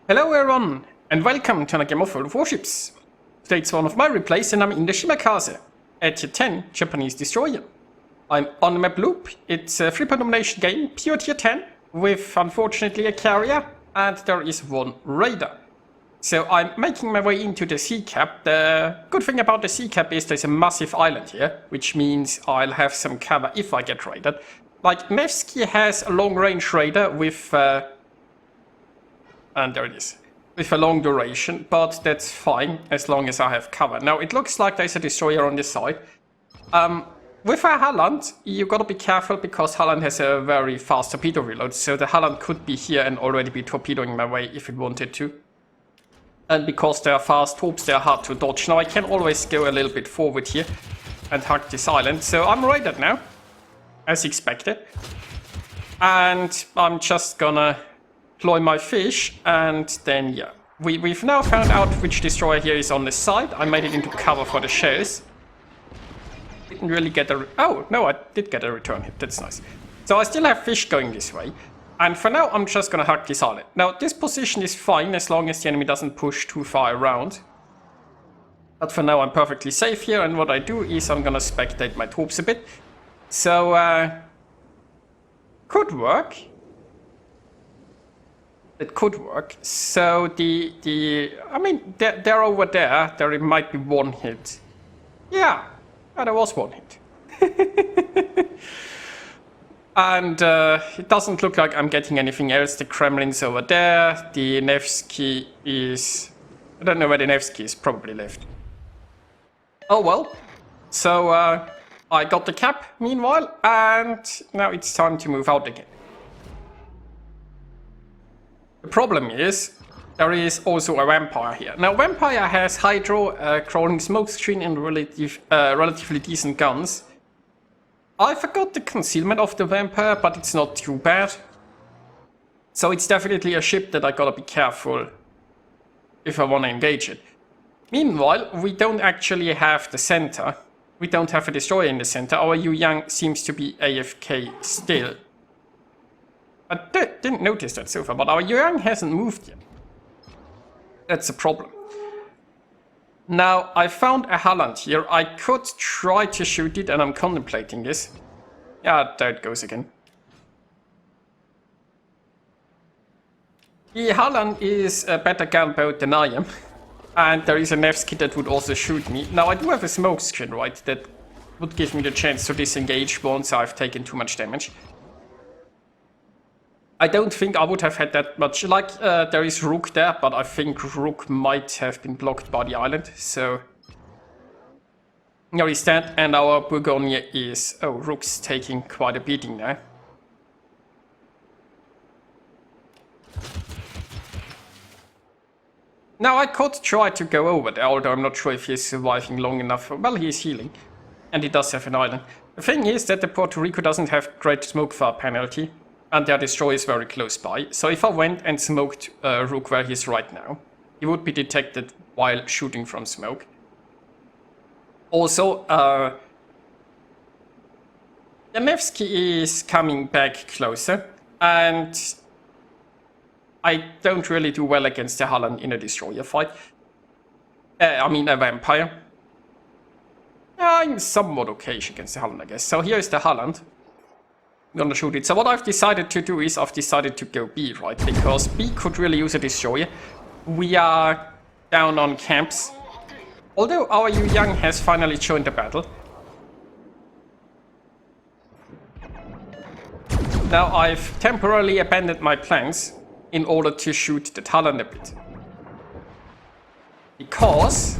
Hello everyone, and welcome to another game of Warships. Today it's one of my replays and I'm in the Shimakaze, a tier 10 Japanese destroyer. I'm on map loop. It's a 3-point domination game, pure tier 10, with unfortunately a carrier, and there is one raider. So I'm making my way into the sea cap. The good thing about the sea cap is there's a massive island here, which means I'll have some cover if I get raided. Like, Nevsky has a long-range raider with... and there it is. With a long duration, but that's fine as long as I have cover. Now, it looks like there's a destroyer on this side. With a Halland, you gotta be careful because Halland has a very fast torpedo reload, so the Halland could be here and already be torpedoing my way if it wanted to. And because they are fast torps, they are hard to dodge. Now, I can always go a little bit forward here and hug this island, so I'm raided now, as expected. And I'm just gonna deploy my fish, and then yeah. We've now found out which destroyer here is on this side. I made it into cover for the shells. Didn't really get a... oh, no, I did get a return hit. That's nice. So I still have fish going this way. And for now, I'm just gonna hug this island. Now, this position is fine as long as the enemy doesn't push too far around. But for now, I'm perfectly safe here. And what I do is I'm gonna spectate my troops a bit. So, could work. It could work. So I mean, they're over there. There might be one hit. Yeah, there was one hit. And it doesn't look like I'm getting anything else. The Kremlin's over there. The Nevsky is... I don't know where the Nevsky is. Probably left. Oh well. So I got the cap meanwhile. And now it's time to move out again. The problem is, there is also a vampire here. Now, vampire has hydro, crawling smokescreen, and relatively decent guns. I forgot the concealment of the vampire, but it's not too bad. So it's definitely a ship that I gotta be careful if I wanna engage it. Meanwhile, we don't actually have the center. We don't have a destroyer in the center. Our Yu Yang seems to be AFK still. I didn't notice that so far, but our Yang hasn't moved yet. That's a problem. Now, I found a Halland here. I could try to shoot it, and I'm contemplating this. Yeah, there it goes again. The Halland is a better gunboat than I am. And there is a Nevsky that would also shoot me. Now, I do have a smokescreen, right? That would give me the chance to disengage once I've taken too much damage. I don't think I would have had that much. Like, there is Rook there, but I think Rook might have been blocked by the island, so... there is that, and our Bourgogne is... oh, Rook's taking quite a beating now. Now, I could try to go over there, although I'm not sure if he's surviving long enough. Well, he's healing, and he does have an island. The thing is that the Puerto Rico doesn't have great smoke fire penalty. And their destroyer is very close by. So if I went and smoked Rook where he is right now, he would be detected while shooting from smoke. Also, the Nevsky is coming back closer, and I don't really do well against the Halland in a destroyer fight. I mean a vampire. I'm somewhat okay against the Halland, I guess. So here is the Halland. I'm gonna shoot it. So what I've decided to do is I've decided to go B, right? Because B could really use a destroyer. We are down on camps. Although our Yu Yang has finally joined the battle. Now I've temporarily abandoned my plans in order to shoot the Talon a bit. Because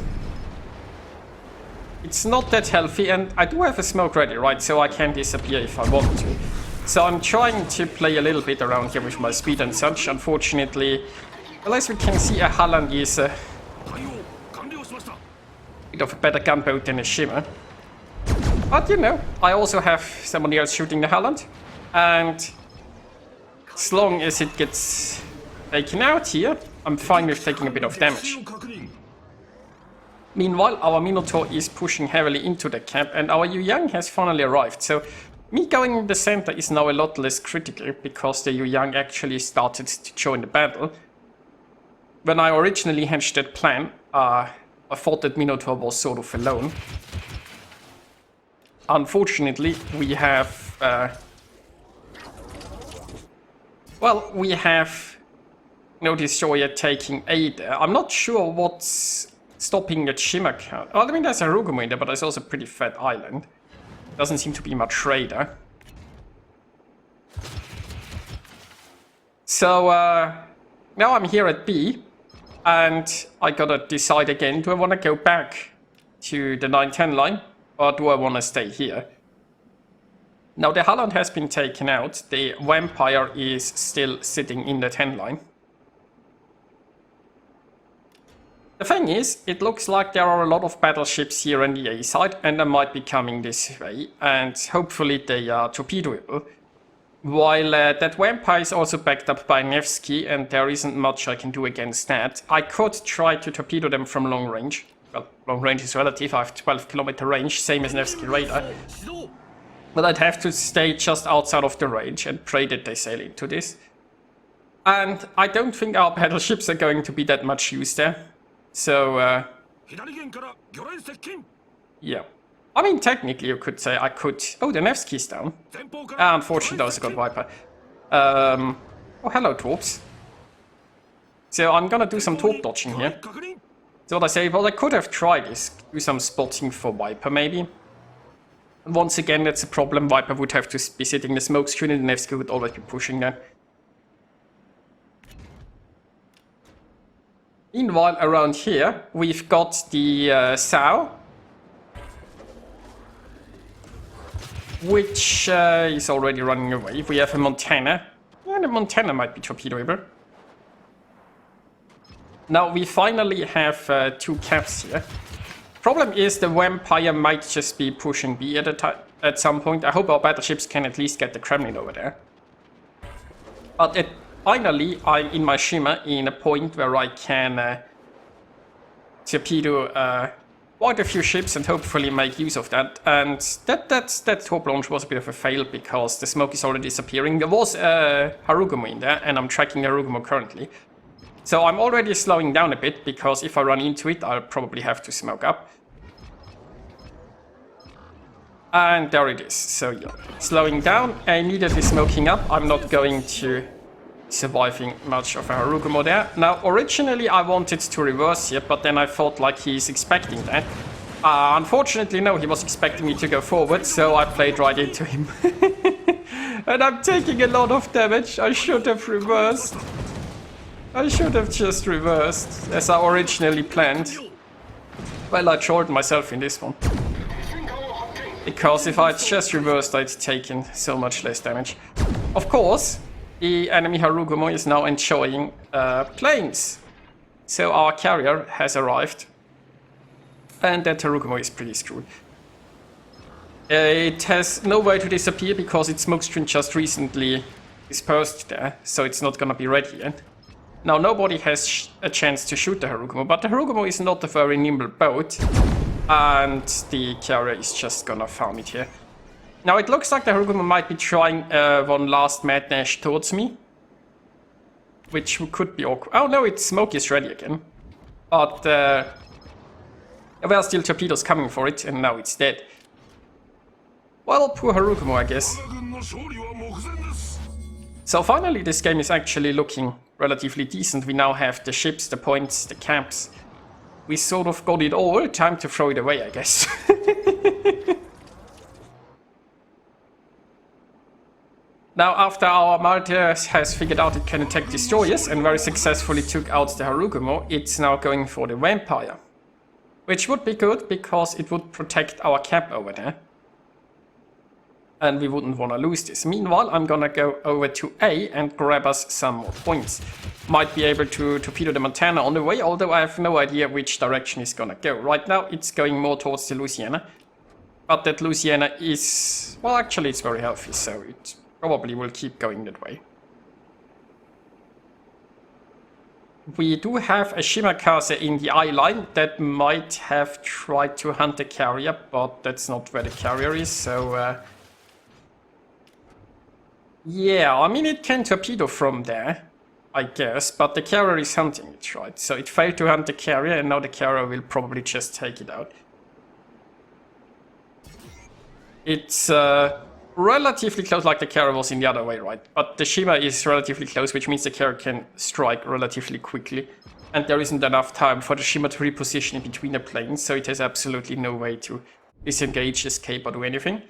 it's not that healthy, and I do have a smoke ready, right? So I can disappear if I want to. So I'm trying to play a little bit around here with my speed and such. Unfortunately, well, as we can see, a Halland is a bit of a better gunboat than a Shimmer. But you know, I also have somebody else shooting the Halland. And as long as it gets taken out here, I'm fine with taking a bit of damage. Meanwhile, our Minotaur is pushing heavily into the camp, and our Yu Yang has finally arrived. So me going in the center is now a lot less critical, because the Yu Yang actually started to join the battle. when I originally hatched that plan, I thought that Minotaur was sort of alone. Unfortunately, we have... we have no destroyer taking A there. I'm not sure what's stopping the Shimakaze. Well, I mean, there's a Harukumo in there, but there's also a pretty fat island. Doesn't seem to be much radar. So, now I'm here at B, and I gotta decide again, do I want to go back to the 9-10 line, or do I want to stay here? Now the Halland has been taken out, the Vampire is still sitting in the 10 line. The thing is, it looks like there are a lot of battleships here on the A side, and they might be coming this way, and hopefully they are torpedoable. While that Vampire is also backed up by Nevsky, and there isn't much I can do against that. I could try to torpedo them from long range. Well, long range is relative, I have 12-kilometer range, same as Nevsky radar. But I'd have to stay just outside of the range and pray that they sail into this. And I don't think our battleships are going to be that much use there. So, yeah. I mean, technically you could say I could... Oh, the Nevsky's down. Unfortunately, I also got Viper. Oh, hello, Torps. So I'm gonna do some Torp dodging here. So what I say, well, I could have tried this. Do some spotting for Viper, maybe. And once again, that's a problem. Viper would have to be sitting in the smoke screen, and the Nevsky would always be pushing that. Meanwhile, around here, we've got the Sow, which is already running away. We have a Montana. Yeah, the Montana might be torpedoable. Now we finally have 2 caps here. Problem is the Vampire might just be pushing B at some point. I hope our battleships can at least get the Kremlin over there. But finally, I'm in my Shima in a point where I can torpedo quite a few ships and hopefully make use of that. And that torp launch was a bit of a fail because the smoke is already disappearing. There was a Harukumo in there, and I'm tracking the Harukumo currently. So I'm already slowing down a bit because if I run into it, I'll probably have to smoke up. And there it is. So yeah, slowing down, immediately smoking up. I'm not going to surviving much of a Harukumo there. Now, originally I wanted to reverse here, but then I thought like he's expecting that. Unfortunately, no, he was expecting me to go forward, so I played right into him. And I'm taking a lot of damage. I should have reversed. I should have just reversed, as I originally planned. Well, I trolled myself in this one. Because if I'd just reversed, I'd taken so much less damage. Of course, the enemy Harukumo is now enjoying planes. So our carrier has arrived. And that Harukumo is pretty screwed. It has no way to disappear because its smokescreen just recently dispersed there. So it's not gonna be ready yet. Now nobody has a chance to shoot the Harukumo, but the Harukumo is not a very nimble boat. And the carrier is just gonna farm it here. Now it looks like the Harukumo might be trying one last mad dash towards me. Which could be awkward. Oh no, its smoke is ready again. But there were still torpedoes coming for it, and now it's dead. Well, poor Harukumo, I guess. So finally this game is actually looking relatively decent. We now have the ships, the points, the caps. We sort of got it all. Time to throw it away, I guess. Now, after our Armada has figured out it can attack destroyers and very successfully took out the Harukumo, it's now going for the Vampire. Which would be good, because it would protect our cap over there. And we wouldn't want to lose this. Meanwhile, I'm gonna go over to A and grab us some more points. Might be able to torpedo the Montana on the way, although I have no idea which direction it's gonna go. Right now, it's going more towards the Louisiana. But that Louisiana is... well, actually, it's very healthy, so it probably will keep going that way. We do have a Shimakaze in the eye line that might have tried to hunt the carrier, but that's not where the carrier is, so... yeah, I mean, it can torpedo from there. I guess, but the carrier is hunting it, right? So it failed to hunt the carrier, and now the carrier will probably just take it out. It's relatively close, like the carrier was in the other way, right? But the Shima is relatively close, which means the carrier can strike relatively quickly. And there isn't enough time for the Shima to reposition in between the planes, so it has absolutely no way to disengage, escape, or do anything.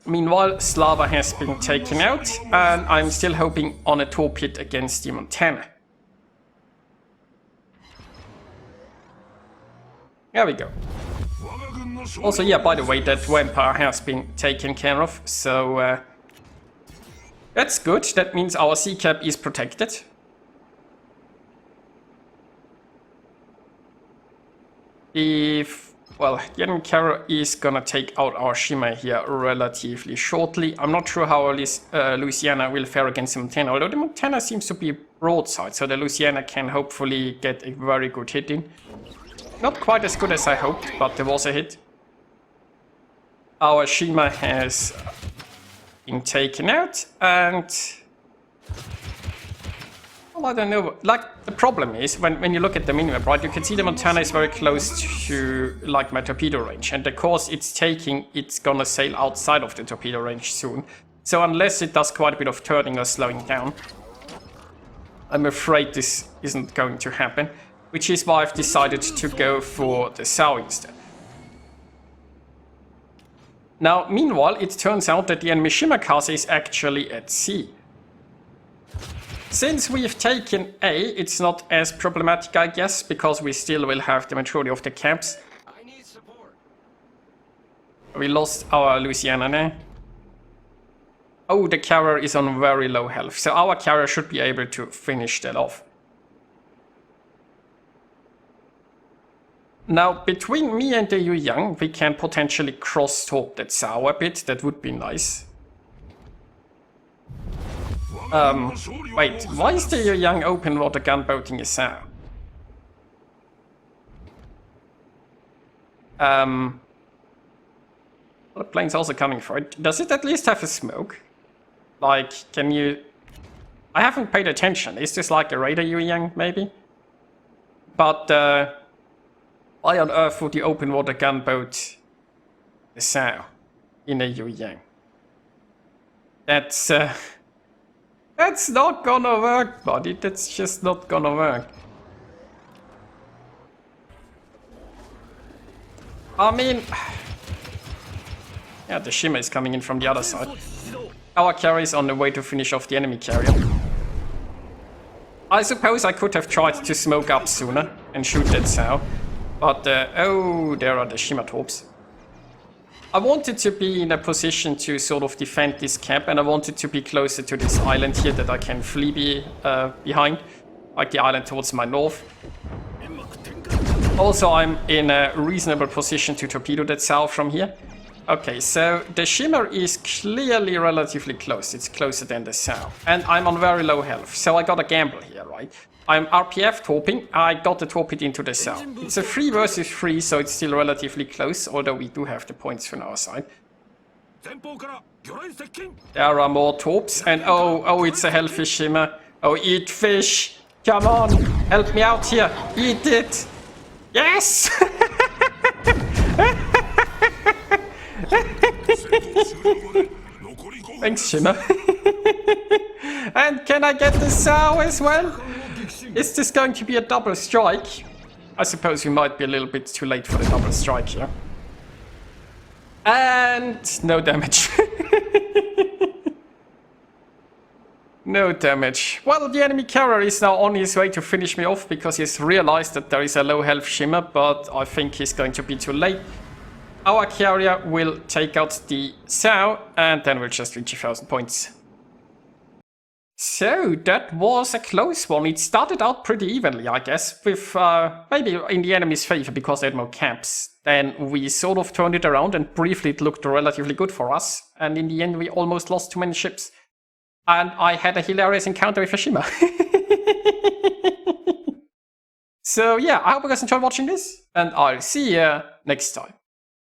Meanwhile, Slava has been taken out, and I'm still hoping on a torpedo against the Montana. There we go. Also, yeah, by the way, that vampire has been taken care of, so that's good. That means our sea cap is protected. Well, the enemy carrier is gonna take out our Shima here relatively shortly. I'm not sure how Louisiana will fare against the Montana, although the Montana seems to be broadside, so the Louisiana can hopefully get a very good hit in. Not quite as good as I hoped, but there was a hit. Our Shima has been taken out, and well, I don't know. Like, the problem is when you look at the minimap, right? You can see the Montana is very close to like my torpedo range, and the course it's taking, it's gonna sail outside of the torpedo range soon. So unless it does quite a bit of turning or slowing down, I'm afraid this isn't going to happen. Which is why I've decided to go for the Sao instead. Now, meanwhile, it turns out that the enemy Shimakaze is actually at sea. Since we've taken A, it's not as problematic, I guess, because we still will have the majority of the caps. We lost our Louisiana now. Oh, the carrier is on very low health, so our carrier should be able to finish that off. Now, between me and the Yu Yang, we can potentially cross-talk that Sao a bit. That would be nice. Wait, why is the Yu Yang open water gunboating a Sao? Well, the plane's also coming for it. Does it at least have a smoke? Like, can you... I haven't paid attention. Is this like a radar Yu Yang, maybe? But, why on earth would you open water gunboat the Sao in a Yu Yang? That's not gonna work, buddy. That's just not gonna work. I mean... yeah, the Shima is coming in from the other side. Our carrier is on the way to finish off the enemy carrier. I suppose I could have tried to smoke up sooner and shoot that Sao. But, oh, there are the Shima torps. I wanted to be in a position to sort of defend this cap, and I wanted to be closer to this island here that I can flee behind, like the island towards my north. Also, I'm in a reasonable position to torpedo that Sao from here. Okay, so the Shimmer is clearly relatively close. It's closer than the Sao. And I'm on very low health, so I got a gamble here, right? I'm RPF torping, I got the torpedo into the Sao. It's a 3 versus 3, so it's still relatively close, although we do have the points on our side. There are more torps, and oh, it's a hellfish Shimmer. Oh, eat fish! Come on, help me out here, eat it! Yes! Thanks, Shimmer. And can I get the Sao as well? Is this going to be a double strike? I suppose we might be a little bit too late for the double strike here. And no damage. No damage. Well, the enemy carrier is now on his way to finish me off because he's realized that there is a low health Shimmer, but I think he's going to be too late. Our carrier will take out the Sao, and then we'll just reach 1,000 points. So, that was a close one. It started out pretty evenly, I guess, with maybe in the enemy's favor because they had more caps. Then we sort of turned it around, and briefly it looked relatively good for us. And in the end, we almost lost too many ships. And I had a hilarious encounter with a Shima. So yeah, I hope you guys enjoyed watching this, and I'll see you next time.